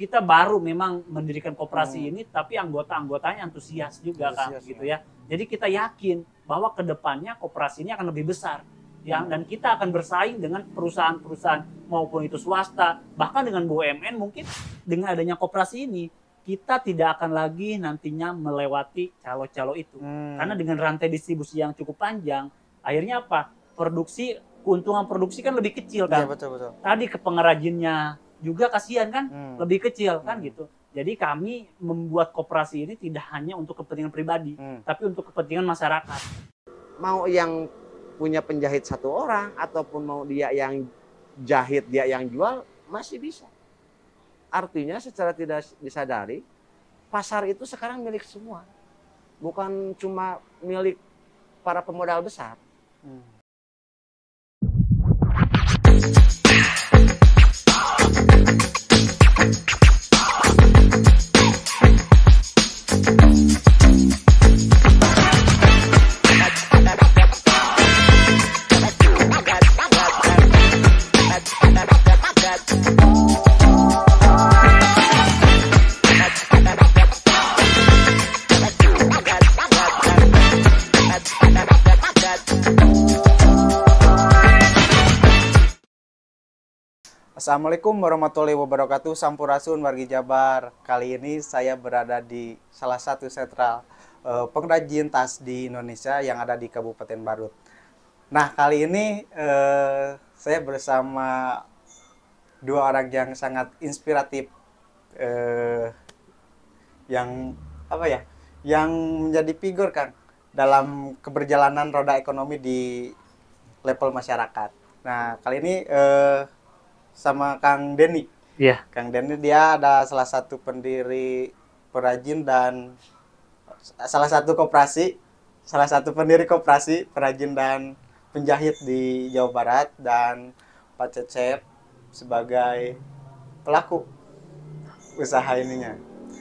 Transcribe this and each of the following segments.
kita baru memang mendirikan koperasi ini, tapi anggota-anggotanya antusias juga kan, gitu ya. Jadi kita yakin bahwa kedepannya koperasi ini akan lebih besar, ya, dan kita akan bersaing dengan perusahaan-perusahaan maupun itu swasta, bahkan dengan BUMN mungkin dengan adanya koperasi ini kita tidak akan lagi nantinya melewati calo-calo itu, karena dengan rantai distribusi yang cukup panjang, akhirnya apa? Keuntungan produksi kan lebih kecil kan. Iya, betul. Tadi ke pengrajinnya juga kasihan kan, lebih kecil kan gitu. Jadi kami membuat koperasi ini tidak hanya untuk kepentingan pribadi, tapi untuk kepentingan masyarakat. Mau yang punya penjahit 1 orang ataupun mau dia yang jahit dia yang jual masih bisa. Artinya secara tidak disadari pasar itu sekarang milik semua, bukan cuma milik para pemodal besar. Assalamualaikum warahmatullahi wabarakatuh. Sampurasun wargi Jabar. Kali ini saya berada di salah satu sentral pengrajin tas di Indonesia yang ada di Kabupaten Barut. Nah, kali ini saya bersama 2 orang yang sangat inspiratif, yang yang menjadi figur Kang dalam keberjalanan roda ekonomi di level masyarakat. Nah, kali ini sama Kang Denny. Iya. Kang Denny dia ada salah satu pendiri perajin dan salah satu pendiri koperasi perajin dan penjahit di Jawa Barat, dan Pak Cecep sebagai pelaku usaha ininya.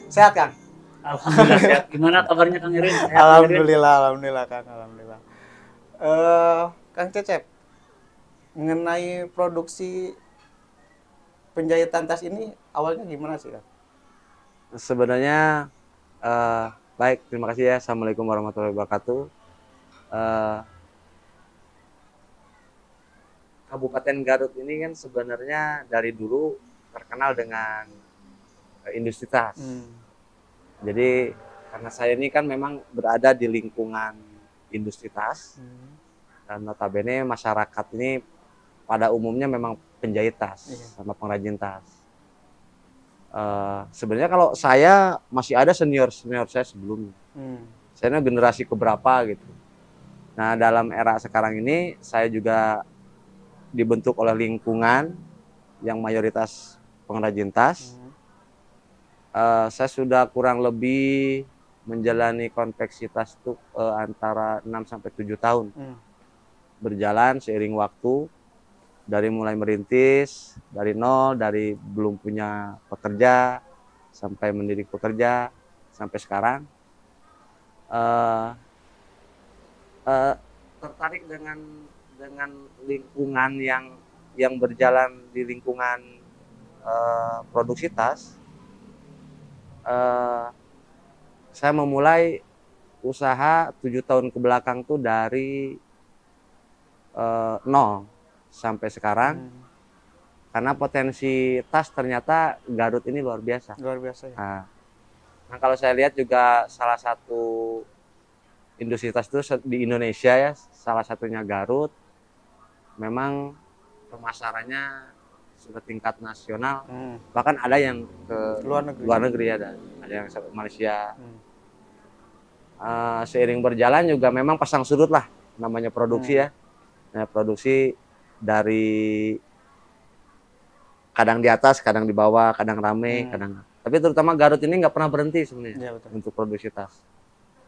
Sehat, Kang? Alhamdulillah sehat. Gimana kabarnya Kang Irin? Alhamdulillah Kang, alhamdulillah. Kang Cecep, mengenai produksi penjahitan tas ini awalnya gimana sih, Kang? Sebenarnya baik, terima kasih ya. Assalamualaikum warahmatullahi wabarakatuh. Kabupaten Garut ini kan sebenarnya dari dulu terkenal dengan industri tas. Jadi karena saya ini kan memang berada di lingkungan industri tas, dan notabene masyarakat ini pada umumnya memang penjahit tas sama pengrajin tas. Sebenarnya kalau saya masih ada senior saya sebelumnya. Saya generasi keberapa gitu. Nah, dalam era sekarang ini saya juga dibentuk oleh lingkungan yang mayoritas pengrajin tas. Saya sudah kurang lebih menjalani konveksi tas itu antara 6 sampai 7 tahun. Berjalan seiring waktu. Dari mulai merintis, dari nol, dari belum punya pekerja, sampai mendidik pekerja, sampai sekarang. Tertarik dengan lingkungan yang berjalan di lingkungan produksi tas. Saya memulai usaha 7 tahun ke belakang tuh dari nol sampai sekarang, karena potensi tas ternyata Garut ini luar biasa. Luar biasa ya. Nah, kalau saya lihat juga salah satu industri tas itu di Indonesia ya, salah satunya Garut. Memang pemasarannya sudah tingkat nasional, bahkan ada yang ke luar negeri ada yang sampai Malaysia. Seiring berjalan juga memang pasang surut lah namanya produksi ya. Nah, produksi dari kadang di atas, kadang di bawah, kadang rame, tapi terutama Garut ini nggak pernah berhenti sebenarnya untuk produksi tas.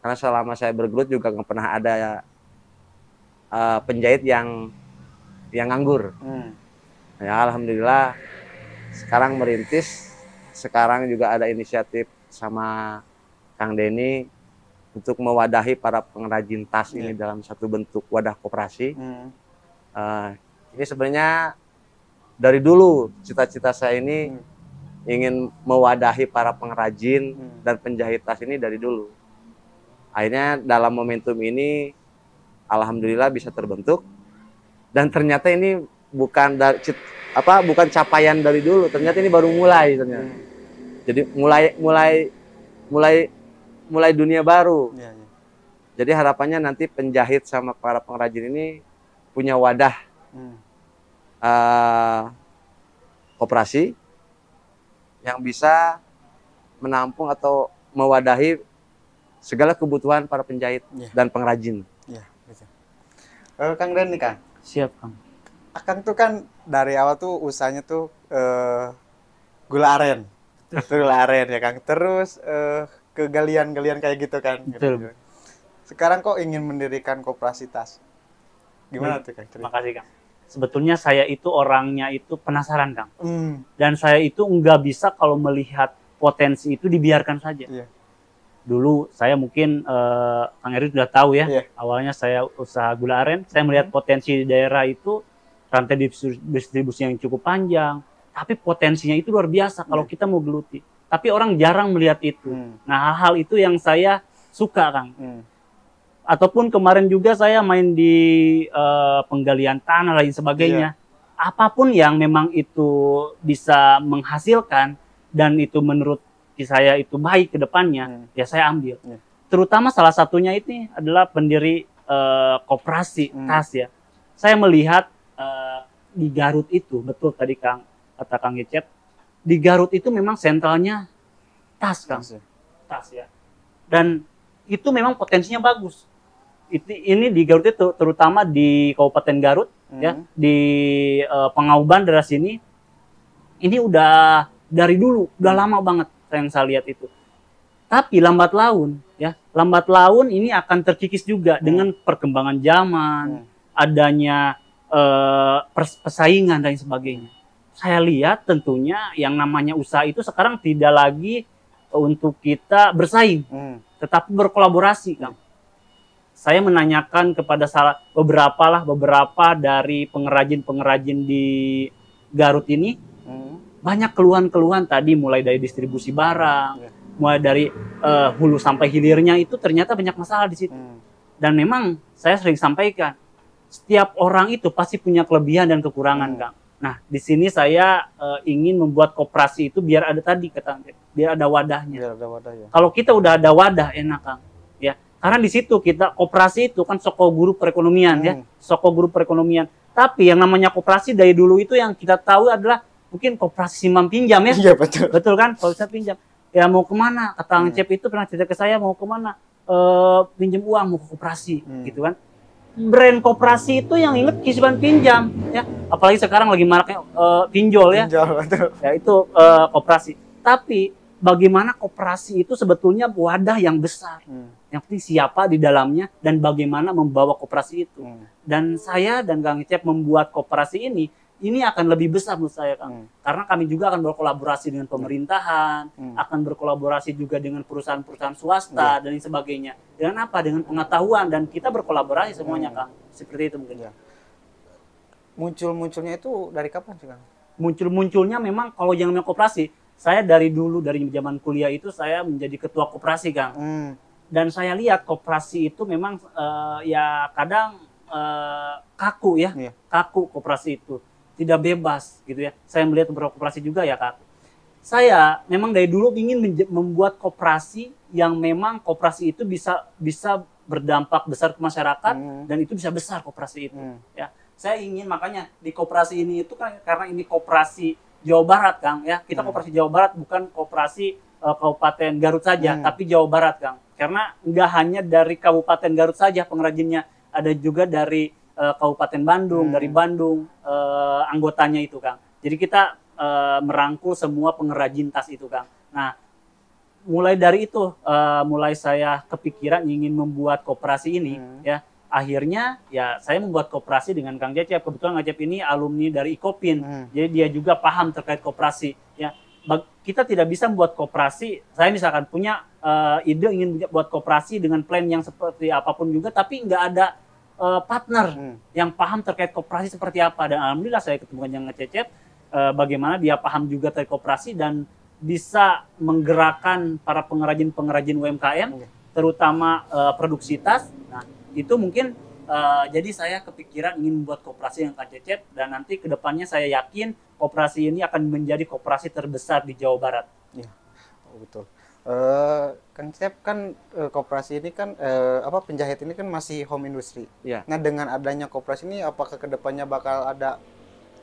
Karena selama saya bergelut juga nggak pernah ada penjahit yang nganggur. Ya, alhamdulillah sekarang merintis, sekarang juga ada inisiatif sama Kang Denny untuk mewadahi para pengrajin tas ini dalam satu bentuk wadah koperasi. Ini sebenarnya dari dulu cita-cita saya ini ingin mewadahi para pengrajin dan penjahit tas ini dari dulu. Akhirnya dalam momentum ini alhamdulillah bisa terbentuk, dan ternyata ini bukan bukan capaian dari dulu, ternyata ini baru mulai ternyata. Jadi mulai dunia baru. Jadi harapannya nanti penjahit sama para pengrajin ini punya wadah koperasi yang bisa menampung atau mewadahi segala kebutuhan para penjahit dan pengrajin. Iya, betul. Kang Den nih Kang. Siap Kang. Akang tuh kan dari awal tuh usahanya tuh gula aren. Gula aren ya Kang. Terus kegalian-galian kayak gitu kan. Betul. Sekarang kok ingin mendirikan koperasi tas? Gimana tuh Kang? Terima kasih Kang. Sebetulnya saya itu orangnya itu penasaran Kang. Dan saya itu nggak bisa kalau melihat potensi itu dibiarkan saja. Iya. Dulu saya mungkin Kang Eri sudah tahu ya. Iya. Awalnya saya usaha gula aren, saya melihat potensi di daerah itu rantai distribusi yang cukup panjang, tapi potensinya itu luar biasa kalau kita mau geluti. Tapi orang jarang melihat itu. Nah, hal-hal itu yang saya suka Kang. Ataupun kemarin juga saya main di penggalian tanah lain sebagainya. Apapun yang memang itu bisa menghasilkan dan itu menurut saya itu baik ke depannya, ya saya ambil. Terutama salah satunya ini adalah pendiri koperasi tas ya. Saya melihat di Garut itu, betul tadi kata Kang Ecep, di Garut itu memang sentralnya tas Kang. Tas ya. Dan itu memang potensinya bagus. Ini di Garut itu terutama di Kabupaten Garut ya, di Pengauban daerah sini ini udah dari dulu, udah lama banget yang saya lihat itu. Tapi lambat laun ini akan terkikis juga dengan perkembangan zaman, adanya persaingan dan sebagainya. Saya lihat tentunya yang namanya usaha itu sekarang tidak lagi untuk kita bersaing, tetapi berkolaborasi Kang. Saya menanyakan kepada beberapa dari pengrajin di Garut ini, banyak keluhan-keluhan tadi, mulai dari distribusi barang, mulai dari hulu sampai hilirnya itu ternyata banyak masalah di situ. Dan memang saya sering sampaikan, setiap orang itu pasti punya kelebihan dan kekurangan Kang. Nah, di sini saya ingin membuat koperasi itu biar ada tadi biar ada wadahnya. Biar ada wadah ya. Kalau kita udah ada wadah enak Kang. Ya, karena di situ kita koperasi itu kan soko guru perekonomian ya, soko guru perekonomian. Tapi yang namanya koperasi dari dulu itu yang kita tahu adalah mungkin koperasi simpan pinjam ya. Iya betul. Betul kan? Kalau saya pinjam, ya mau kemana? Kata Kang Cep itu pernah cerita ke saya mau kemana? Pinjam uang mau ke koperasi, gitu kan? Brand koperasi itu yang inget simpan pinjam ya. Apalagi sekarang lagi maraknya pinjol ya. Pinjol betul. Ya itu koperasi. Tapi bagaimana koperasi itu sebetulnya wadah yang besar. Yang penting siapa di dalamnya dan bagaimana membawa koperasi itu. Dan saya dan Kang Ecep membuat koperasi ini akan lebih besar menurut saya Kang. Karena kami juga akan berkolaborasi dengan pemerintahan, akan berkolaborasi juga dengan perusahaan-perusahaan swasta dan sebagainya. Dengan apa? Dengan pengetahuan dan kita berkolaborasi semuanya Kang. Seperti itu mungkin. Muncul-munculnya itu dari kapan sih Kang? Muncul-munculnya memang kalau yang namanya koperasi, saya dari dulu dari zaman kuliah itu saya menjadi ketua koperasi Kang. Dan saya lihat koperasi itu memang ya kadang kaku ya, kaku koperasi itu. Tidak bebas gitu ya. Saya melihat beberapa koperasi juga ya Kak. Saya memang dari dulu ingin membuat koperasi yang memang koperasi itu bisa berdampak besar ke masyarakat dan itu bisa besar koperasi itu. Ya, saya ingin makanya di koperasi ini itu kan karena ini koperasi Jawa Barat Kang ya. Kita koperasi Jawa Barat bukan koperasi Kabupaten Garut saja, tapi Jawa Barat Kang. Karena nggak hanya dari Kabupaten Garut saja pengrajinnya, ada juga dari Kabupaten Bandung, dari Bandung anggotanya itu Kang. Jadi kita merangkul semua pengrajin tas itu Kang. Nah, mulai dari itu, mulai saya kepikiran ingin membuat koperasi ini, ya. Akhirnya ya saya membuat koperasi dengan Kang Cecep. Kebetulan Kang Cecep ini alumni dari IKOPIN, jadi dia juga paham terkait koperasi. Ya, kita tidak bisa membuat koperasi. Saya misalkan punya ide ingin buat koperasi dengan plan yang seperti apapun juga, tapi nggak ada partner yang paham terkait koperasi seperti apa. Dan alhamdulillah saya ketemu dengan Kang Cecep. bagaimana dia paham juga tentang koperasi dan bisa menggerakkan para pengrajin-pengrajin UMKM, terutama produksi tas. Nah, itu mungkin jadi saya kepikiran ingin membuat koperasi yang Kang Cecep, dan nanti kedepannya saya yakin koperasi ini akan menjadi koperasi terbesar di Jawa Barat. Ya, betul. Kang Cecep kan koperasi ini kan penjahit ini kan masih home industry. Ya. Nah, dengan adanya koperasi ini apakah kedepannya bakal ada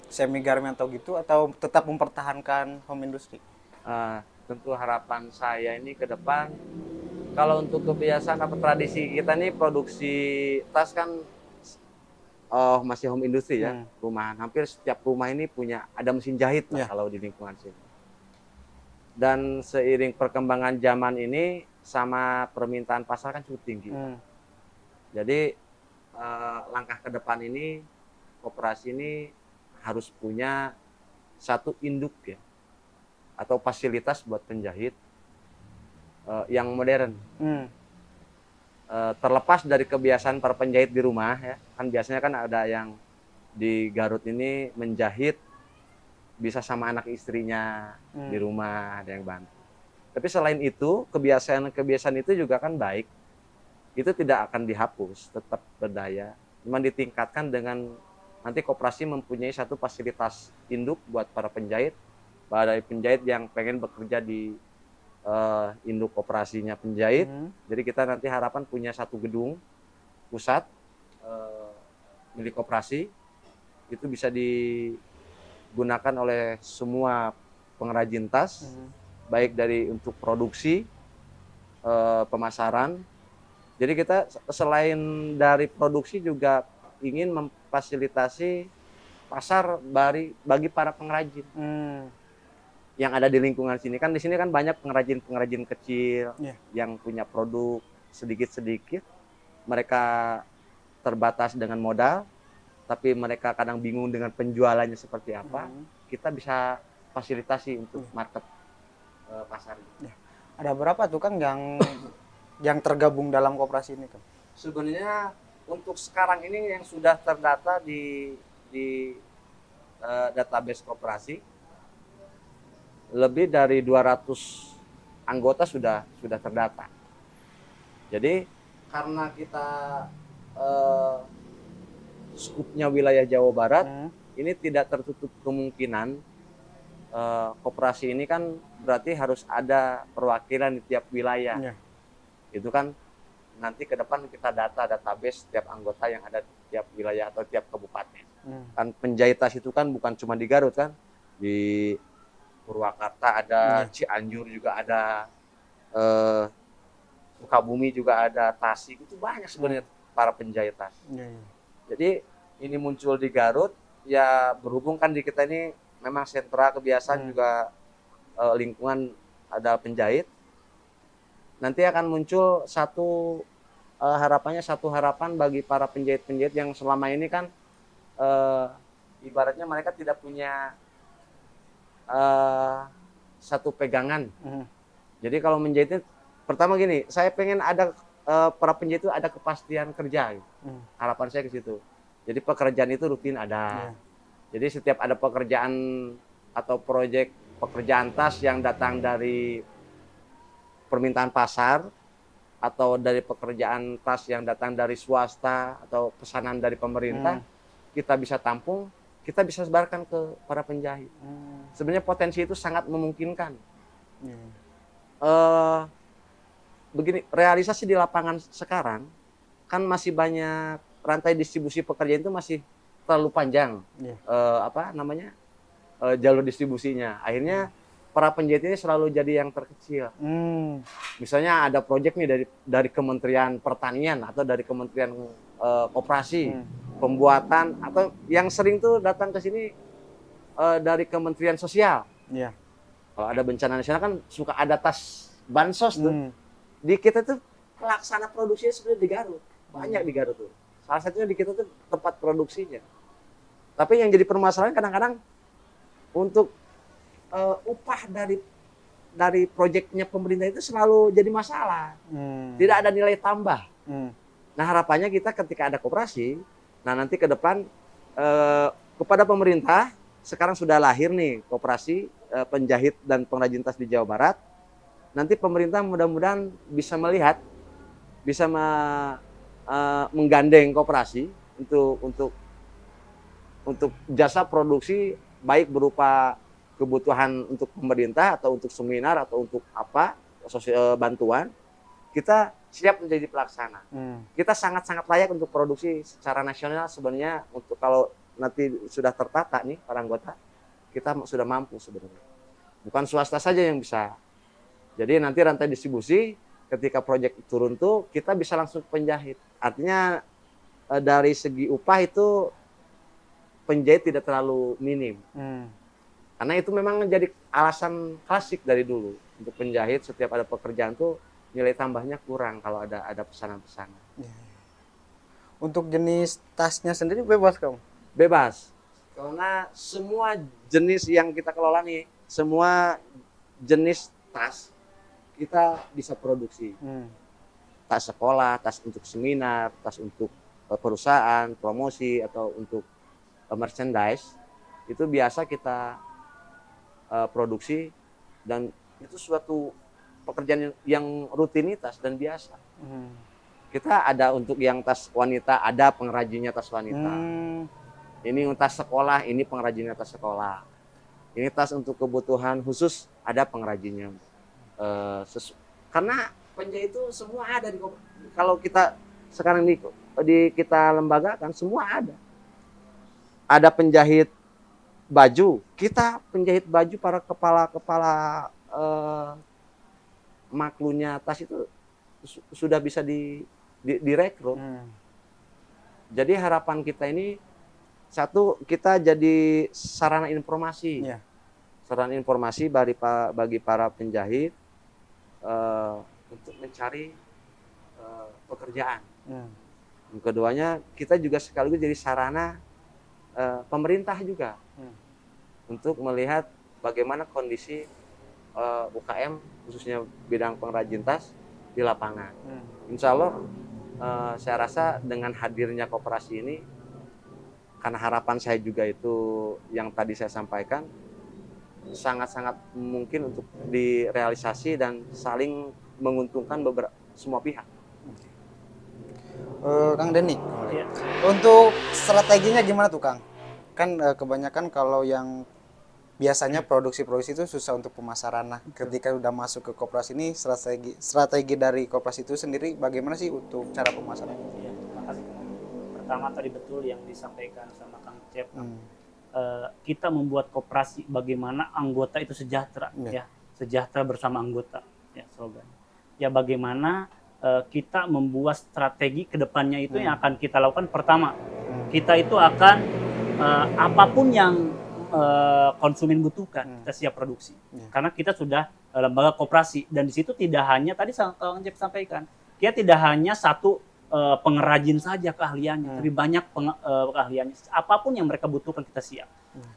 semi garment atau gitu, atau tetap mempertahankan home industry? Tentu harapan saya ini ke depan, kalau untuk kebiasaan atau tradisi kita nih produksi tas kan masih home industry ya, rumahan. Hampir setiap rumah ini punya ada mesin jahit lah, kalau di lingkungan sini. Dan seiring perkembangan zaman ini sama permintaan pasar kan cukup tinggi. Jadi langkah ke depan ini koperasi ini harus punya satu induk ya, atau fasilitas buat penjahit yang modern. Terlepas dari kebiasaan para penjahit di rumah ya, kan biasanya kan ada yang di Garut ini menjahit bisa sama anak istrinya di rumah, ada yang bantu. Tapi selain itu, kebiasaan itu juga kan baik. Itu tidak akan dihapus, tetap berdaya. Cuma ditingkatkan dengan nanti koperasi mempunyai satu fasilitas induk buat para penjahit. Para penjahit yang pengen bekerja di induk koperasinya penjahit. Jadi kita nanti harapan punya satu gedung pusat milik koperasi. Itu bisa digunakan oleh semua pengrajin tas, baik dari untuk produksi, pemasaran. Jadi kita selain dari produksi juga ingin memfasilitasi pasar bagi para pengrajin yang ada di lingkungan sini. Kan di sini kan banyak pengrajin-pengrajin kecil yang punya produk sedikit-sedikit. Mereka terbatas dengan modal, tapi mereka kadang bingung dengan penjualannya seperti apa. Kita bisa fasilitasi untuk market pasar. Ada berapa tuh Kang yang tergabung dalam koperasi ini Kang? Sebenarnya untuk sekarang ini yang sudah terdata di database koperasi lebih dari 200 anggota sudah terdata. Jadi karena kita skupnya wilayah Jawa Barat, ini tidak tertutup kemungkinan koperasi ini kan berarti harus ada perwakilan di tiap wilayah. Itu kan nanti ke depan kita database setiap anggota yang ada di tiap wilayah atau tiap kabupaten. Kan penjahit tas itu kan bukan cuma di Garut kan, di Purwakarta ada, Cianjur juga ada, Sukabumi juga ada, Tasik, itu banyak sebenarnya para penjahit tas. Jadi ini muncul di Garut, ya berhubung kan di kita ini memang sentra kebiasaan juga lingkungan ada penjahit. Nanti akan muncul satu harapan bagi para penjahit-penjahit yang selama ini kan ibaratnya mereka tidak punya satu pegangan. Jadi kalau menjahitnya pertama gini, saya pengen ada para penjahit itu ada kepastian kerja. Harapan saya ke situ. Jadi pekerjaan itu rutin ada. Jadi setiap ada pekerjaan atau proyek pekerjaan tas yang datang dari permintaan pasar atau dari pekerjaan tas yang datang dari swasta atau pesanan dari pemerintah, kita bisa tampung, kita bisa sebarkan ke para penjahit. Sebenarnya potensi itu sangat memungkinkan. Begini, realisasi di lapangan sekarang kan masih banyak rantai distribusi pekerjaan itu masih terlalu panjang. Jalur distribusinya. Akhirnya para penjahit ini selalu jadi yang terkecil. Misalnya ada proyek nih dari Kementerian Pertanian atau dari Kementerian Koperasi, pembuatan, atau yang sering tuh datang ke sini dari Kementerian Sosial. Kalau ada bencana nasional kan suka ada tas bansos tuh. Di kita tuh pelaksana produksinya sebenarnya di Garut. Banyak di Garut tuh. Salah satunya di kita tuh tempat produksinya. Tapi yang jadi permasalahan kadang-kadang untuk upah dari proyeknya pemerintah itu selalu jadi masalah. Tidak ada nilai tambah. Nah harapannya kita ketika ada koperasi, nah nanti ke depan kepada pemerintah sekarang sudah lahir nih koperasi penjahit dan pengrajin tas di Jawa Barat. Nanti pemerintah mudah-mudahan bisa melihat, bisa menggandeng koperasi untuk jasa produksi, baik berupa kebutuhan untuk pemerintah atau untuk seminar atau untuk apa, sosial bantuan. Kita siap menjadi pelaksana. Kita sangat-sangat layak untuk produksi secara nasional sebenarnya. Untuk kalau nanti sudah tertata nih para anggota, kita sudah mampu sebenarnya. Bukan swasta saja yang bisa. Jadi nanti rantai distribusi ketika proyek turun tuh kita bisa langsung ke penjahit. Artinya dari segi upah itu penjahit tidak terlalu minim. Karena itu memang menjadi alasan klasik dari dulu. Untuk penjahit setiap ada pekerjaan tuh nilai tambahnya kurang kalau ada pesanan-pesanan. Untuk jenis tasnya sendiri bebas kamu? Bebas. Karena semua jenis yang kita kelola nih, semua jenis tas kita bisa produksi. Tas sekolah, tas untuk seminar, tas untuk perusahaan, promosi atau untuk merchandise, itu biasa kita produksi, dan itu suatu pekerjaan yang rutinitas dan biasa. Kita ada untuk yang tas wanita, ada pengrajinnya tas wanita. Ini untuk tas sekolah, ini pengrajinnya tas sekolah. Ini tas untuk kebutuhan khusus, ada pengrajinnya. Karena penjahit itu semua ada kalau kita sekarang kita lembagakan, semua ada. Ada penjahit baju, kita penjahit baju para kepala maklunya tas itu sudah bisa direkrut. Jadi harapan kita ini, satu, kita jadi sarana informasi, sarana informasi bagi para penjahit untuk mencari pekerjaan. Yang keduanya, kita juga sekaligus jadi sarana pemerintah juga untuk melihat bagaimana kondisi UKM khususnya bidang pengrajin tas di lapangan. Insya Allah saya rasa dengan hadirnya koperasi ini, karena harapan saya juga itu yang tadi saya sampaikan, sangat-sangat mungkin untuk direalisasi dan saling menguntungkan semua pihak. Kang Denny, untuk strateginya gimana tuh Kang? Kan kebanyakan kalau yang biasanya produksi-produksi itu susah untuk pemasaran. Nah, ketika udah masuk ke koperasi ini, strategi dari koperasi itu sendiri bagaimana sih untuk cara pemasaran? Terima kasih. Pertama tadi betul yang disampaikan sama Kang Cep. Kita membuat koperasi bagaimana anggota itu sejahtera, ya, sejahtera bersama anggota, ya slogan. Ya bagaimana kita membuat strategi kedepannya itu yang akan kita lakukan. Pertama, kita itu akan apapun yang konsumen butuhkan, kita siap produksi. Karena kita sudah lembaga koperasi, dan di situ tidak hanya tadi Kang Cep sampaikan, kita tidak hanya satu pengrajin saja keahliannya, tapi banyak keahliannya. Apapun yang mereka butuhkan kita siap.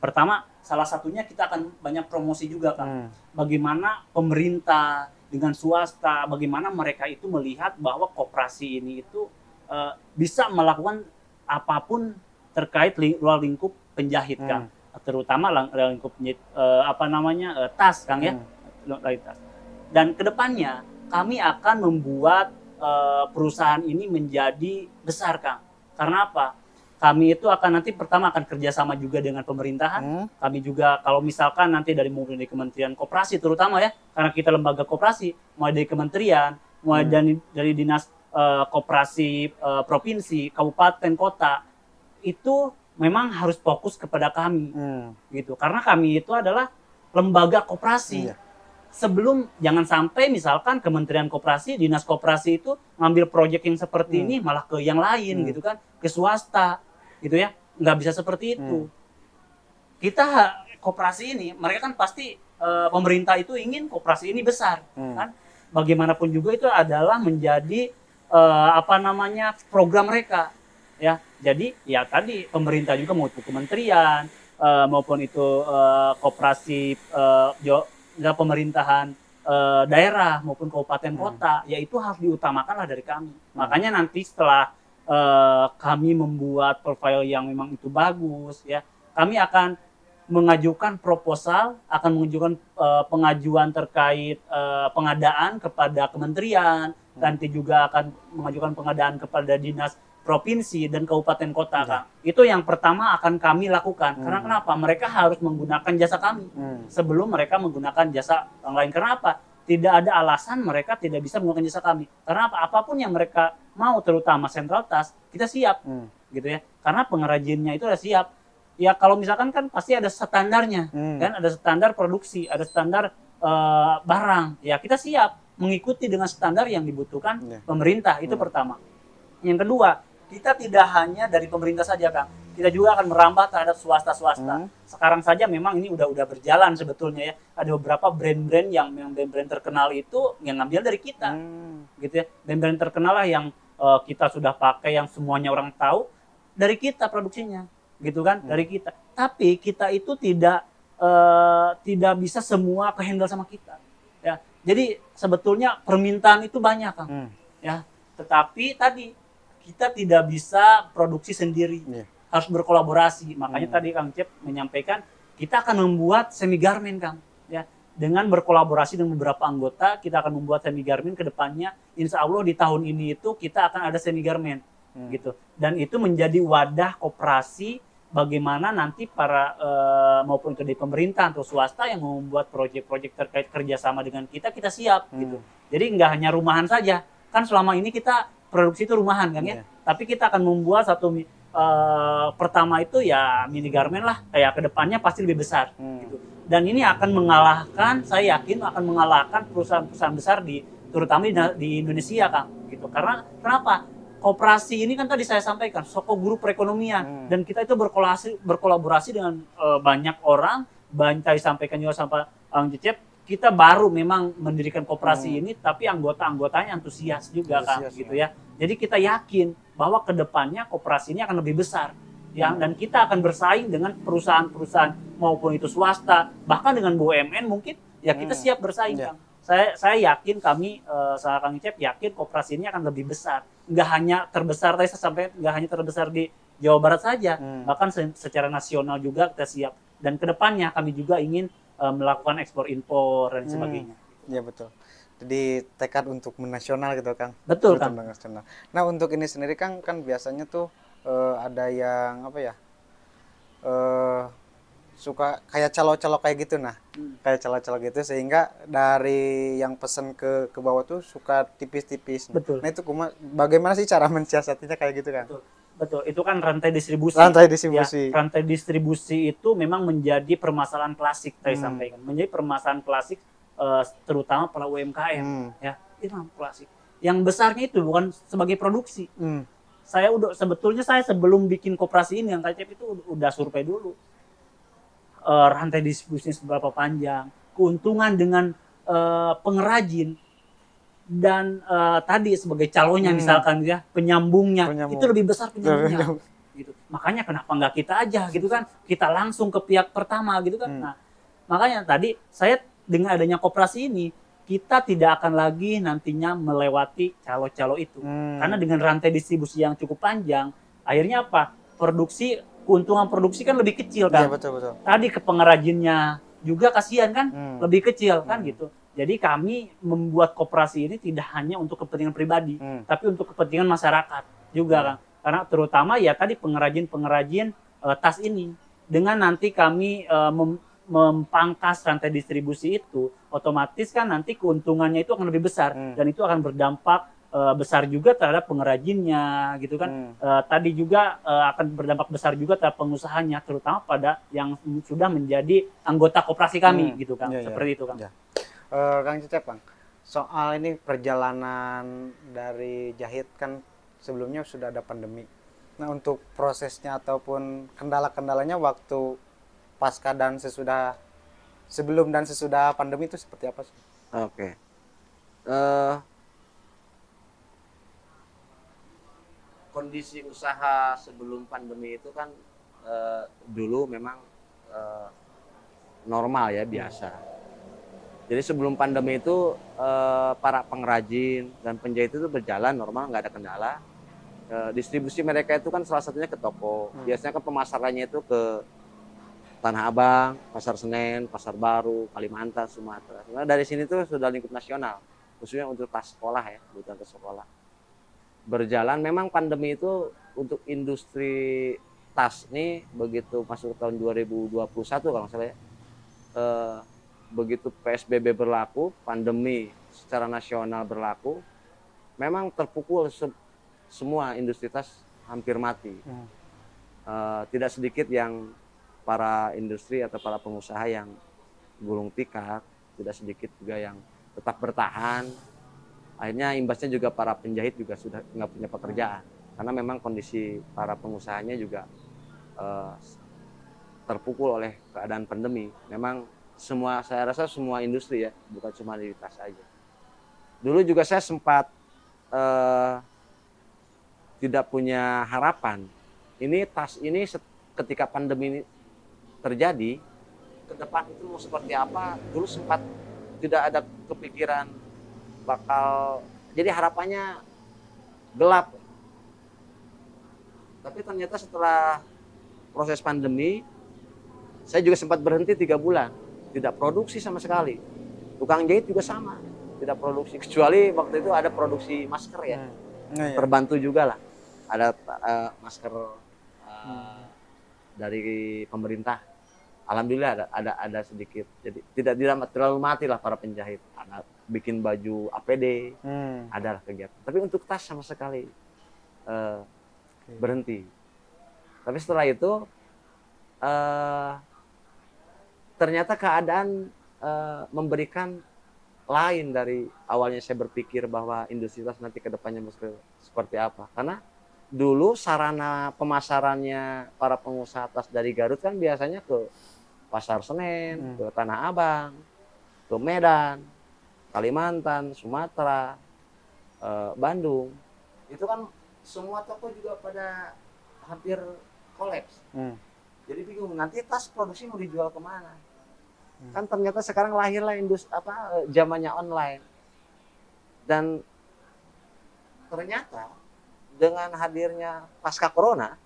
Pertama, salah satunya kita akan banyak promosi juga, Kang. Bagaimana pemerintah dengan swasta, bagaimana mereka itu melihat bahwa koperasi ini itu bisa melakukan apapun terkait luar lingkup penjahit, Kang. Terutama lingkup tas, Kang, ya. Tas. Dan kedepannya kami akan membuat perusahaan ini menjadi besar, Kang. Karena apa? Kami itu akan nanti pertama akan kerjasama juga dengan pemerintahan. Kami juga kalau misalkan nanti dari Kementerian Koperasi terutama, ya, karena kita lembaga koperasi, mulai dari kementerian, mulai dari dinas koperasi provinsi, kabupaten, kota, itu memang harus fokus kepada kami, gitu. Karena kami itu adalah lembaga koperasi. Sebelum, jangan sampai misalkan Kementerian Koperasi, Dinas Koperasi itu ngambil proyek yang seperti ini malah ke yang lain, gitu kan, ke swasta, gitu ya, nggak bisa seperti itu. Kita koperasi ini, mereka kan pasti pemerintah itu ingin koperasi ini besar, kan? Bagaimanapun juga itu adalah menjadi program mereka, ya. Jadi ya tadi pemerintah juga mau itu kementerian maupun itu koperasi pemerintahan daerah maupun kabupaten kota, yaitu harus diutamakanlah dari kami. Makanya nanti setelah kami membuat profil yang memang itu bagus, ya, kami akan mengajukan proposal, akan mengajukan pengajuan terkait pengadaan kepada kementerian, nanti juga akan mengajukan pengadaan kepada dinas provinsi dan kabupaten kota, Kang. Itu yang pertama akan kami lakukan. Karena kenapa? Mereka harus menggunakan jasa kami sebelum mereka menggunakan jasa orang lain. Karena apa? Tidak ada alasan mereka tidak bisa menggunakan jasa kami. Karena apa? Apapun yang mereka mau, terutama sentral tas, kita siap, gitu ya. Karena pengrajinnya itu udah siap. Ya kalau misalkan kan pasti ada standarnya, kan? Ada standar produksi, ada standar barang. Ya kita siap mengikuti dengan standar yang dibutuhkan pemerintah. Itu pertama. Yang kedua, kita tidak hanya dari pemerintah saja, Kang. Kita juga akan merambah terhadap swasta-swasta. Sekarang saja memang ini udah berjalan sebetulnya ya. Ada beberapa brand-brand yang brand-brand terkenal itu yang ngambil dari kita, gitu ya. Brand-brand terkenal lah yang kita sudah pakai, yang semuanya orang tahu, dari kita produksinya, gitu kan, dari kita. Tapi kita itu tidak bisa semua kehandle sama kita, ya. Jadi sebetulnya permintaan itu banyak, Kang, ya. Tetapi tadi kita tidak bisa produksi sendiri. Harus berkolaborasi. Makanya tadi Kang Cep menyampaikan kita akan membuat semi garment, Kang, ya. Dengan berkolaborasi dengan beberapa anggota, kita akan membuat semi garment ke depannya. Insya Allah di tahun ini itu kita akan ada semi garment, gitu. Dan itu menjadi wadah koperasi bagaimana nanti para maupun itu dari pemerintah atau swasta yang membuat proyek-proyek terkait kerjasama dengan kita siap, gitu. Jadi nggak hanya rumahan saja. Kan selama ini kita produksi itu rumahan, kan ya. Tapi kita akan membuat satu pertama itu ya mini garment lah, kayak kedepannya pasti lebih besar, gitu. Dan ini akan mengalahkan, saya yakin akan mengalahkan perusahaan-perusahaan besar terutama di Indonesia, Kang, gitu. Karena kenapa? Koperasi ini kan tadi saya sampaikan soko guru perekonomian, dan kita itu berkolaborasi dengan banyak orang. Tadi sampaikan juga sampai Kang Cecep, kita baru memang mendirikan koperasi ini, tapi anggota-anggotanya antusias juga, Kang, gitu ya. Jadi kita yakin bahwa kedepannya koperasi ini akan lebih besar, ya, dan kita akan bersaing dengan perusahaan-perusahaan maupun itu swasta, bahkan dengan BUMN mungkin, ya kita siap bersaing, Kang. Saya yakin, kami sama Kang Cep yakin koperasi ini akan lebih besar. Nggak hanya terbesar, tadi saya sampaikan, nggak hanya terbesar di Jawa Barat saja, bahkan secara nasional juga kita siap. Dan kedepannya kami juga ingin melakukan ekspor impor dan sebagainya. Iya betul. Jadi tekad untuk menasional gitu, Kang. Betul, Kang. Nasional. Nah untuk ini sendiri, Kang, kan biasanya tuh ada yang apa ya, suka kayak calo-calo kayak gitu, nah, kayak calo-calo gitu, sehingga dari yang pesen ke bawah tuh suka tipis-tipis. Betul. Nah itu bagaimana sih cara mensiasatinya kayak gitu, Kang? Betul. Itu kan rantai distribusi. Rantai distribusi. Ya, rantai distribusi itu memang menjadi permasalahan klasik, saya sampaikan. Menjadi permasalahan klasik terutama para UMKM, ya. Itu klasik. Yang besarnya itu bukan sebagai produksi. Sebetulnya saya sebelum bikin koperasi ini, yang Kak Cep itu udah survei dulu. Rantai distribusinya seberapa panjang, keuntungan dengan pengrajin, dan tadi sebagai calonnya misalkan ya, penyambungnya itu lebih besar penyambungnya, gitu. Makanya kenapa nggak kita aja, gitu kan, kita langsung ke pihak pertama, gitu kan. Nah, makanya tadi saya dengan adanya koperasi ini, kita tidak akan lagi nantinya melewati calo-calo itu, karena dengan rantai distribusi yang cukup panjang, akhirnya apa? Keuntungan produksi kan lebih kecil, kan. Iya, betul. Tadi ke pengrajinnya juga kasihan kan, lebih kecil kan, gitu. Jadi kami membuat koperasi ini tidak hanya untuk kepentingan pribadi, tapi untuk kepentingan masyarakat juga, kan. Karena terutama ya tadi pengrajin tas ini. Dengan nanti kami mempangkas rantai distribusi itu, otomatis kan nanti keuntungannya itu akan lebih besar, dan itu akan berdampak besar juga terhadap pengrajinnya, gitu kan. Tadi juga akan berdampak besar juga terhadap pengusahanya, terutama pada yang sudah menjadi anggota koperasi kami, gitu kan. Seperti itu, Kang. Kang Cecep, Kang, soal ini perjalanan dari Jahit kan sebelumnya sudah ada pandemi. Nah untuk prosesnya ataupun kendala-kendalanya waktu pasca dan sebelum dan sesudah pandemi itu seperti apa sih? Oke. Kondisi usaha sebelum pandemi itu kan dulu memang normal ya, biasa. Jadi sebelum pandemi itu para pengrajin dan penjahit itu berjalan normal, nggak ada kendala. Distribusi mereka itu kan salah satunya ke toko. Biasanya kan pemasarannya itu ke Tanah Abang, Pasar Senen, Pasar Baru, Kalimantan, Sumatera. Sebenarnya dari sini tuh sudah lingkup nasional, khususnya untuk tas sekolah ya, kebutuhan tas sekolah. Berjalan, memang pandemi itu untuk industri tas ini begitu masuk ke tahun 2021 kalau nggak salah ya, begitu PSBB berlaku, pandemi secara nasional berlaku, memang terpukul semua industri tas hampir mati. Tidak sedikit yang para industri atau para pengusaha yang gulung tikar, tidak sedikit juga yang tetap bertahan. Akhirnya imbasnya juga para penjahit juga sudah nggak punya pekerjaan, karena memang kondisi para pengusahanya juga terpukul oleh keadaan pandemi. Memang semua, saya rasa semua industri ya, bukan cuma di tas saja. Dulu juga saya sempat tidak punya harapan. Ini tas ini ketika pandemi ini terjadi, ke depan itu mau seperti apa, dulu sempat tidak ada kepikiran bakal, jadi harapannya gelap. Tapi ternyata setelah proses pandemi, saya juga sempat berhenti 3 bulan, tidak produksi sama sekali. Tukang jahit juga sama, tidak produksi, kecuali waktu itu ada produksi masker ya, terbantu juga lah, ada masker dari pemerintah. Alhamdulillah ada sedikit, jadi tidak terlalu mati lah para penjahit. Ada bikin baju APD, ada lah kegiatan. Tapi untuk tas sama sekali berhenti. Tapi setelah itu ternyata keadaan memberikan lain dari awalnya saya berpikir bahwa industri tas nanti ke depannya seperti apa. Karena dulu sarana pemasarannya para pengusaha tas dari Garut kan biasanya ke Pasar Senen, ke Tanah Abang, ke Medan, Kalimantan, Sumatera, Bandung. Itu kan semua toko juga pada hampir kolaps. Jadi bingung nanti tas produksi mau dijual kemana? Kan ternyata sekarang lahirlah industri zamannya online. Dan ternyata dengan hadirnya pasca corona,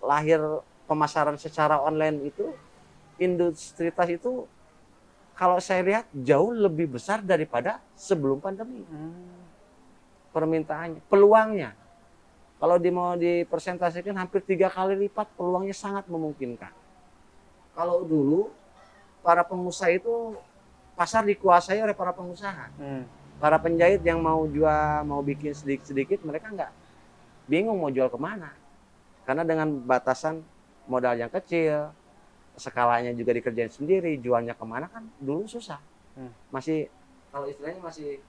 lahir pemasaran secara online itu, industri tas itu kalau saya lihat jauh lebih besar daripada sebelum pandemi. Permintaannya, peluangnya. Kalau mau dipresentasikan hampir 3 kali lipat, peluangnya sangat memungkinkan. Kalau dulu para pengusaha itu pasar dikuasai oleh para pengusaha. Para penjahit yang mau jual, mau bikin sedikit-sedikit, mereka nggak bingung mau jual kemana. Karena dengan batasan modal yang kecil, skalanya juga dikerjain sendiri, jualnya kemana kan dulu susah. Masih, kalau istilahnya masih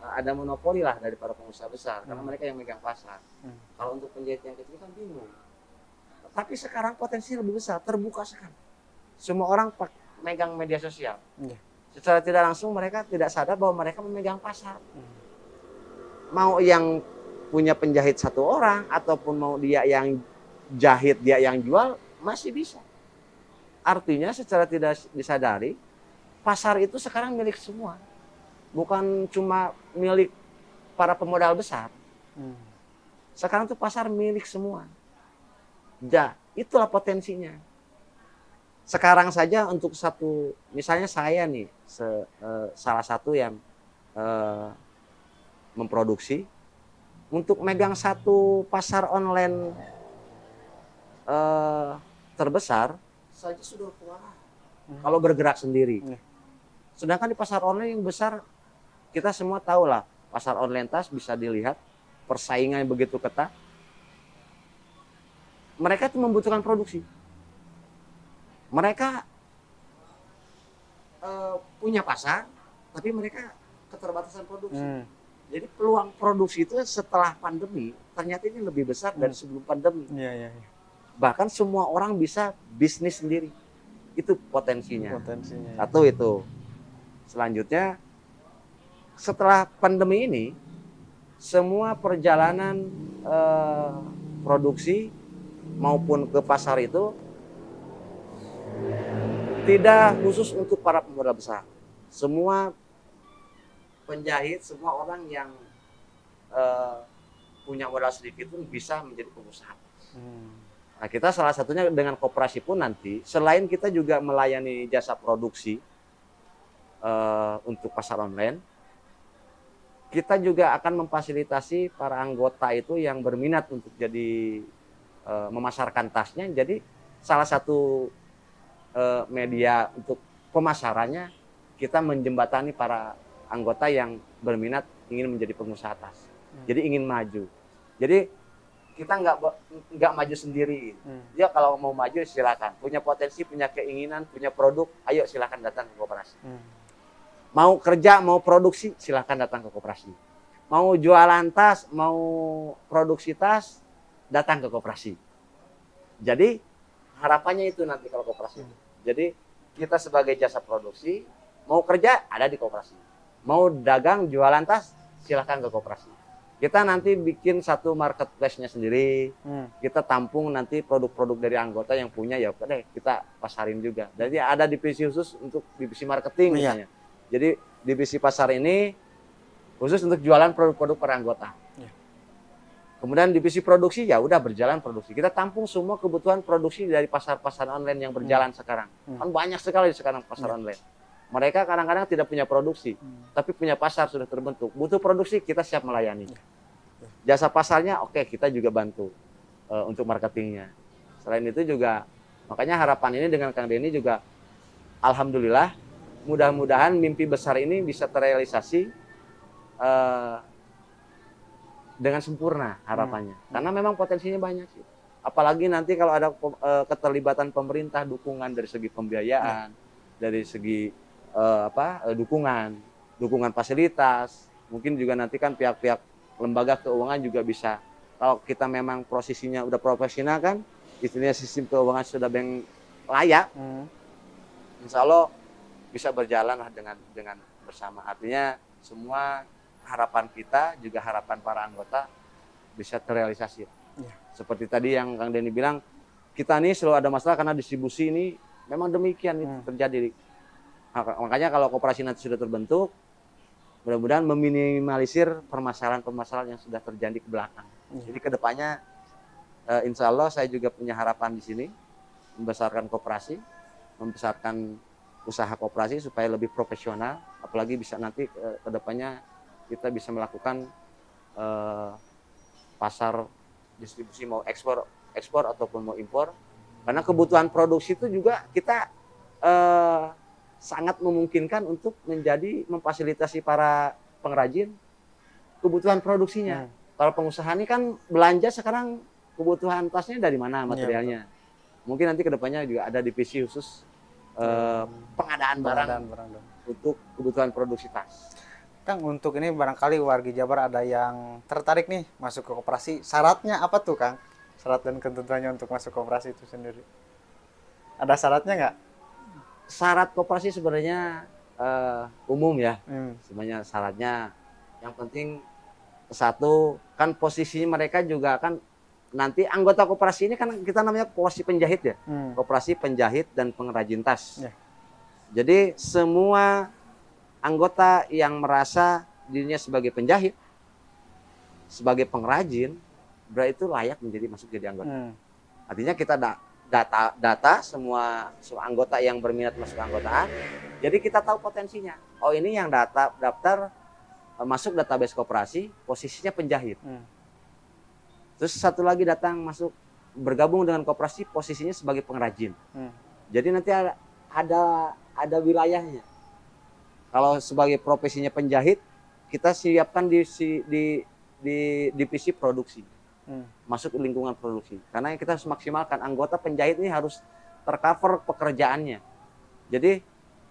ada monopoli lah dari para pengusaha besar, karena mereka yang megang pasar. Kalau untuk penjahit yang kecil kan bingung. Tapi sekarang potensi lebih besar, terbuka sekali. Semua orang megang media sosial. Secara tidak langsung mereka tidak sadar bahwa mereka memegang pasar. Mau yang punya penjahit 1 orang, ataupun mau dia yang jahit, dia yang jual, masih bisa. Artinya secara tidak disadari, pasar itu sekarang milik semua. Bukan cuma milik para pemodal besar. Sekarang itu pasar milik semua. Itulah potensinya. Sekarang saja untuk misalnya saya nih, salah satu yang memproduksi, untuk megang satu pasar online terbesar, saja sudah kewalahan kalau bergerak sendiri. Sedangkan di pasar online yang besar, kita semua tahu lah, pasar online tas bisa dilihat persaingan begitu ketat. Mereka itu membutuhkan produksi. Mereka punya pasar, tapi mereka keterbatasan produksi. Jadi peluang produksi itu setelah pandemi ternyata ini lebih besar dari sebelum pandemi. Bahkan semua orang bisa bisnis sendiri. Itu potensinya. Satu itu. Selanjutnya, setelah pandemi ini, semua perjalanan produksi maupun ke pasar itu tidak khusus untuk para pemodal besar. Semua penjahit, semua orang yang punya modal sedikit pun bisa menjadi pengusaha. Nah, kita salah satunya dengan koperasi pun nanti, selain kita juga melayani jasa produksi untuk pasar online, kita juga akan memfasilitasi para anggota itu yang berminat untuk jadi memasarkan tasnya. Jadi salah satu media untuk pemasarannya, kita menjembatani para anggota yang berminat ingin menjadi pengusaha tas. Jadi ingin maju. Jadi kita nggak maju sendiri. Ya kalau mau maju silakan. Punya potensi, punya keinginan, punya produk, ayo silakan datang ke koperasi. Mau kerja, mau produksi, silakan datang ke koperasi. Mau jualan tas, mau produksi tas, datang ke koperasi. Jadi harapannya itu nanti kalau koperasi. Jadi kita sebagai jasa produksi, mau kerja ada di koperasi. Mau dagang, jualan tas, silakan ke koperasi. Kita nanti bikin satu marketplace-nya sendiri. Kita tampung nanti produk-produk dari anggota yang punya, ya oke deh kita pasarin juga. Jadi ada divisi khusus untuk divisi marketing misalnya. Jadi divisi pasar ini khusus untuk jualan produk-produk per anggota. Kemudian divisi produksi ya udah berjalan produksi. Kita tampung semua kebutuhan produksi dari pasar-pasar online yang berjalan sekarang. Kan banyak sekali sekarang pasar online. Mereka kadang-kadang tidak punya produksi, tapi punya pasar sudah terbentuk. Butuh produksi, kita siap melayani. Jasa pasarnya, oke, kita juga bantu untuk marketingnya. Selain itu juga, makanya harapan ini dengan Kang Denny juga, alhamdulillah, mudah-mudahan mimpi besar ini bisa terrealisasi dengan sempurna harapannya. Karena memang potensinya banyak sih. Apalagi nanti kalau ada keterlibatan pemerintah, dukungan dari segi pembiayaan, dari segi dukungan fasilitas, mungkin juga nanti kan pihak-pihak lembaga keuangan juga bisa, kalau kita memang posisinya udah profesional kan, istilahnya sistem keuangan sudah layak, insya Allah bisa berjalan lah dengan bersama. Artinya semua harapan kita juga harapan para anggota bisa terrealisasi. Seperti tadi yang Kang Denny bilang, kita nih selalu ada masalah karena distribusi ini memang demikian itu terjadi. Makanya kalau koperasi nanti sudah terbentuk, mudah-mudahan meminimalisir permasalahan-permasalahan yang sudah terjadi ke belakang. Jadi kedepannya, insya Allah saya juga punya harapan di sini, membesarkan koperasi, membesarkan usaha koperasi supaya lebih profesional, apalagi bisa nanti kedepannya kita bisa melakukan pasar distribusi mau ekspor ataupun mau impor, karena kebutuhan produksi itu juga kita sangat memungkinkan untuk memfasilitasi para pengrajin kebutuhan produksinya. Kalau pengusaha ini kan belanja sekarang kebutuhan tasnya dari mana materialnya. Mungkin nanti kedepannya juga ada divisi khusus pengadaan barang untuk kebutuhan produksi tas. Kang, untuk ini barangkali warga Jabar ada yang tertarik nih masuk ke koperasi. Syaratnya apa tuh, Kang? Syarat dan ketentuannya untuk masuk koperasi itu sendiri. Ada syaratnya nggak? Syarat koperasi sebenarnya umum ya. Sebenarnya syaratnya yang penting satu kan posisinya mereka juga kan nanti anggota koperasi ini kan kita namanya koperasi penjahit ya. Koperasi penjahit dan pengrajin tas. Jadi semua anggota yang merasa dirinya sebagai penjahit, sebagai pengrajin, berarti itu layak masuk jadi anggota. Artinya kita data semua anggota yang berminat masuk keanggotaan, jadi kita tahu potensinya. Oh ini yang daftar masuk database koperasi, posisinya penjahit. Terus satu lagi datang masuk bergabung dengan koperasi, posisinya sebagai pengrajin. Jadi nanti ada wilayahnya. Kalau sebagai profesinya penjahit, kita siapkan di divisi produksi. Masuk ke lingkungan produksi. Karena kita harus maksimalkan anggota penjahit ini harus tercover pekerjaannya. Jadi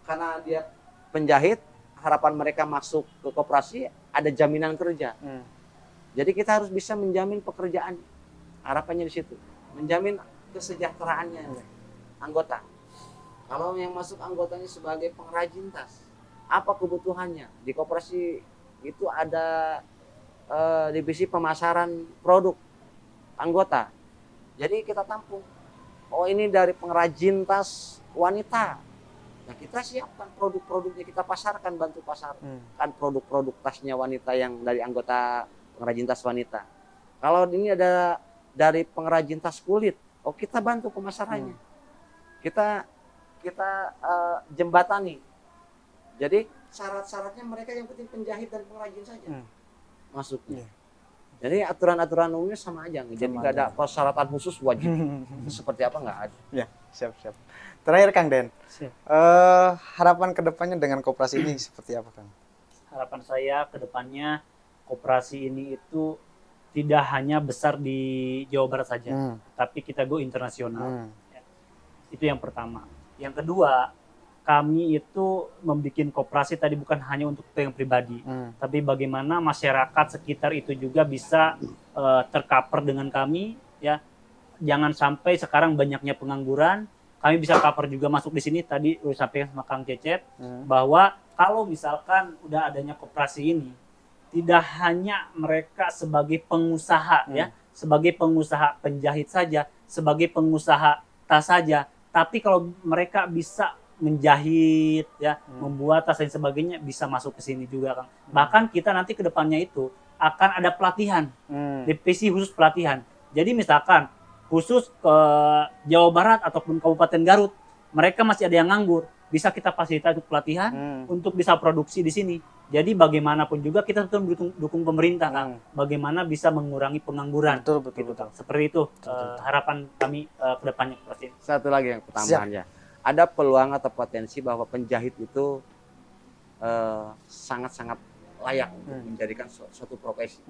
karena dia penjahit, harapan mereka masuk ke koperasi ada jaminan kerja. Jadi kita harus bisa menjamin pekerjaan. Harapannya di situ. Menjamin kesejahteraannya anggota. Kalau yang masuk anggotanya sebagai pengrajin tas, apa kebutuhannya? Di koperasi itu ada divisi pemasaran produk anggota. Jadi kita tampung. Oh ini dari pengrajin tas wanita. Nah kita siapkan produk-produknya, kita pasarkan, bantu pasarkan produk-produk tasnya wanita yang dari anggota pengrajin tas wanita. Kalau ini ada dari pengrajin tas kulit, oh kita bantu pemasarannya, kita jembatani. Jadi syarat-syaratnya mereka yang penting penjahit dan pengrajin saja masuknya. Jadi aturan-aturan umumnya sama aja, jadi nggak ada persyaratan khusus wajib seperti apa, nggak ada. Ya, siap. Terakhir Kang Den, harapan kedepannya dengan koperasi ini seperti apa Kang? Harapan saya kedepannya koperasi ini itu tidak hanya besar di Jawa Barat saja, tapi kita go internasional. Itu yang pertama. Yang kedua, kami itu membuat koperasi tadi bukan hanya untuk yang pribadi, tapi bagaimana masyarakat sekitar itu juga bisa tercover dengan kami, ya. Jangan sampai sekarang banyaknya pengangguran, kami bisa cover juga masuk di sini. Tadi udah sampai sama Kang Cecep bahwa kalau misalkan udah adanya koperasi ini, tidak hanya mereka sebagai pengusaha ya, sebagai pengusaha penjahit saja, sebagai pengusaha tas saja, tapi kalau mereka bisa menjahit ya, membuat tas dan sebagainya, bisa masuk ke sini juga Kang. Bahkan kita nanti ke depannya itu akan ada pelatihan, divisi khusus pelatihan. Jadi misalkan khusus ke Jawa Barat ataupun Kabupaten Garut, mereka masih ada yang nganggur, bisa kita fasilitasi untuk pelatihan untuk bisa produksi di sini. Jadi bagaimanapun juga kita tetap dukung pemerintah Kang, bagaimana bisa mengurangi pengangguran. Betul. Kang. Seperti itu harapan kami ke depannya. Satu lagi yang pertambahannya, ada peluang atau potensi bahwa penjahit itu sangat-sangat layak untuk menjadikan suatu profesi.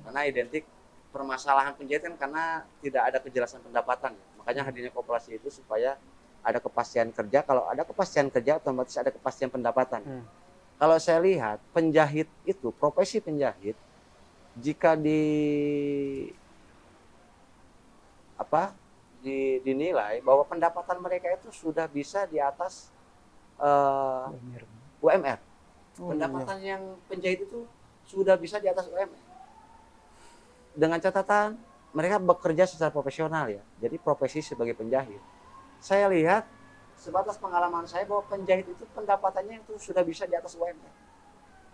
Karena identik permasalahan penjahit kan karena tidak ada kejelasan pendapatan. Makanya hadirnya koperasi itu supaya ada kepastian kerja. Kalau ada kepastian kerja, otomatis ada kepastian pendapatan. Kalau saya lihat penjahit itu, profesi penjahit, jika dinilai bahwa pendapatan mereka itu sudah bisa di atas UMR. Pendapatan yang penjahit itu sudah bisa di atas UMR. Dengan catatan mereka bekerja secara profesional ya. Jadi profesi sebagai penjahit. Saya lihat sebatas pengalaman saya bahwa penjahit itu pendapatannya itu sudah bisa di atas UMR.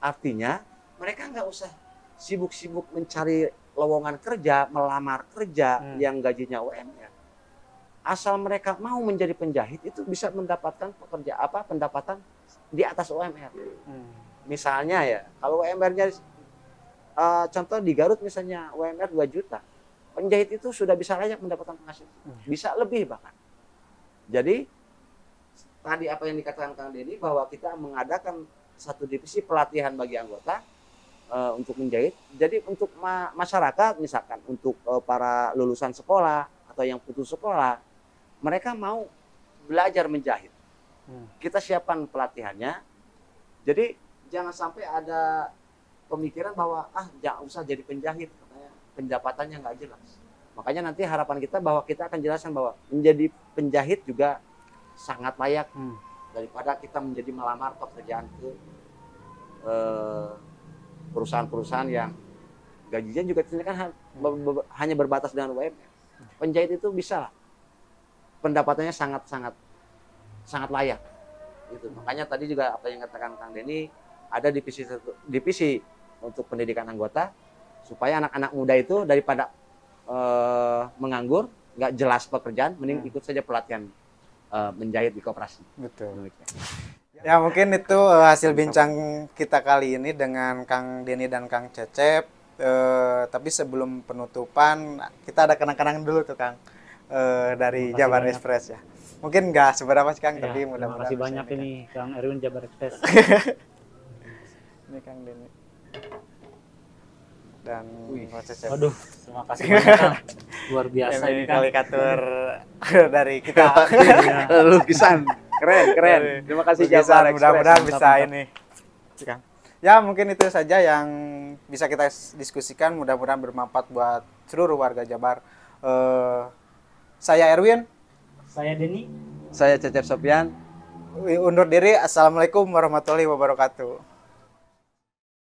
Artinya mereka nggak usah sibuk-sibuk mencari lowongan kerja, melamar kerja yang gajinya UMR. Asal mereka mau menjadi penjahit itu bisa mendapatkan pendapatan di atas UMR. Misalnya ya, kalau UMR-nya contoh di Garut misalnya UMR 2 juta. Penjahit itu sudah bisa layak mendapatkan penghasilan. Bisa lebih bahkan. Jadi tadi apa yang dikatakan Kang Denny bahwa kita mengadakan satu divisi pelatihan bagi anggota untuk menjahit. Jadi untuk masyarakat misalkan untuk para lulusan sekolah atau yang putus sekolah, mereka mau belajar menjahit. Kita siapkan pelatihannya. Jadi jangan sampai ada pemikiran bahwa jangan usah jadi penjahit, katanya pendapatannya nggak jelas. Makanya nanti harapan kita bahwa kita akan jelaskan bahwa menjadi penjahit juga sangat layak daripada kita menjadi melamar pekerjaan ke perusahaan-perusahaan yang gajinya juga kan hanya berbatas dengan UMR. Penjahit itu bisa lah, pendapatannya sangat layak. Gitu. Makanya tadi juga apa yang katakan Kang Denny, ada divisi untuk pendidikan anggota supaya anak-anak muda itu daripada menganggur, nggak jelas pekerjaan, mending ikut saja pelatihan menjahit di koperasi. Betul. Ya mungkin itu hasil bincang kita kali ini dengan Kang Denny dan Kang Cecep. Tapi sebelum penutupan kita ada kenang-kenangan dulu tuh Kang dari Jabar Express ya. Mungkin nggak seberapa sih Kang, tapi mudah-mudahan. Terima kasih banyak ini Kang Erwin Jabar Express. Ini Kang Denny dan Cecep. Waduh, terima kasih banyak Kang. Luar biasa ini Kang. kalikatur dari kita. Lukisan keren. Terima kasih Jabar Express. Mudah-mudahan bisa ini. Kang. Ya mungkin itu saja yang bisa kita diskusikan. Mudah-mudahan bermanfaat buat seluruh warga Jabar. Saya Erwin. Saya Denny. Saya Cecep Sopian. Undur diri. Assalamualaikum warahmatullahi wabarakatuh.